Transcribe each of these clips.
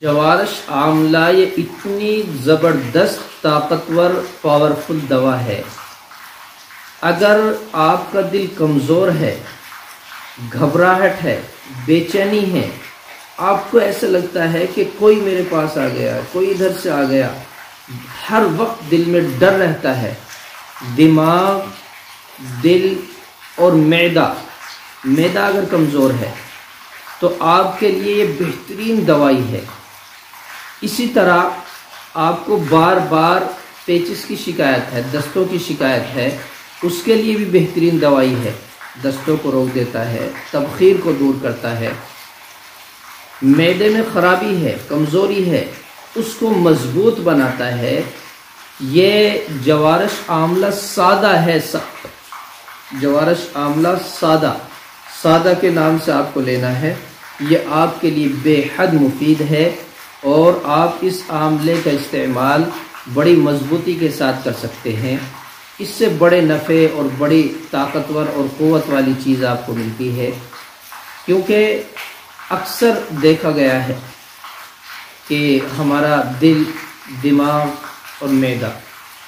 जवारश आमला ये इतनी ज़बरदस्त ताकतवर पावरफुल दवा है। अगर आपका दिल कमज़ोर है, घबराहट है, बेचैनी है, आपको ऐसा लगता है कि कोई मेरे पास आ गया, कोई इधर से आ गया, हर वक्त दिल में डर रहता है, दिमाग, दिल और मैदा अगर कमज़ोर है तो आपके लिए ये बेहतरीन दवाई है। इसी तरह आपको बार बार पेचिस की शिकायत है, दस्तों की शिकायत है, उसके लिए भी बेहतरीन दवाई है। दस्तों को रोक देता है, तबखीर को दूर करता है। मैदे में ख़राबी है, कमज़ोरी है, उसको मजबूत बनाता है। ये जवारश आमला सादा है, जवारश आमला सादा के नाम से आपको लेना है। ये आपके लिए बेहद मुफीद है और आप इस आमले का इस्तेमाल बड़ी मजबूती के साथ कर सकते हैं। इससे बड़े नफ़े और बड़ी ताकतवर और क़ुव्वत वाली चीज़ आपको मिलती है, क्योंकि अक्सर देखा गया है कि हमारा दिल, दिमाग और मैदा,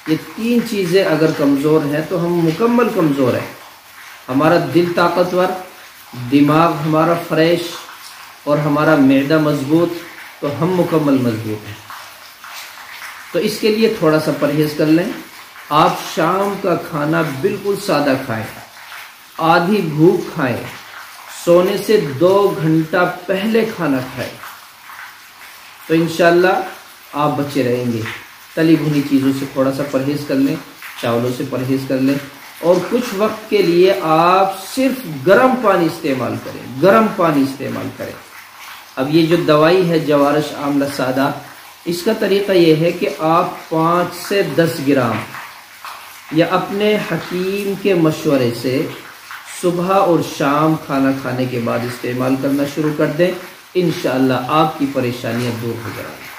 ये तीन चीज़ें अगर कमज़ोर हैं तो हम मुकम्मल कमज़ोर हैं। हमारा दिल ताकतवर, दिमाग हमारा फ्रेश और हमारा मैदा मजबूत, तो हम मुकम्मल मजबूत हैं। तो इसके लिए थोड़ा सा परहेज़ कर लें। आप शाम का खाना बिल्कुल सादा खाएं, आधी भूख खाएं, सोने से 2 घंटा पहले खाना खाएं, तो इंशाअल्लाह आप बचे रहेंगे। तली भुनी चीज़ों से थोड़ा सा परहेज़ कर लें, चावलों से परहेज़ कर लें और कुछ वक्त के लिए आप सिर्फ गर्म पानी इस्तेमाल करें। अब ये जो दवाई है जवारश आमला सादा, इसका तरीक़ा ये है कि आप 5 से 10 ग्राम या अपने हकीम के मशवरे से सुबह और शाम खाना खाने के बाद इस्तेमाल करना शुरू कर दें। इंशाअल्लाह आपकी परेशानियां दूर हो जाएंगी।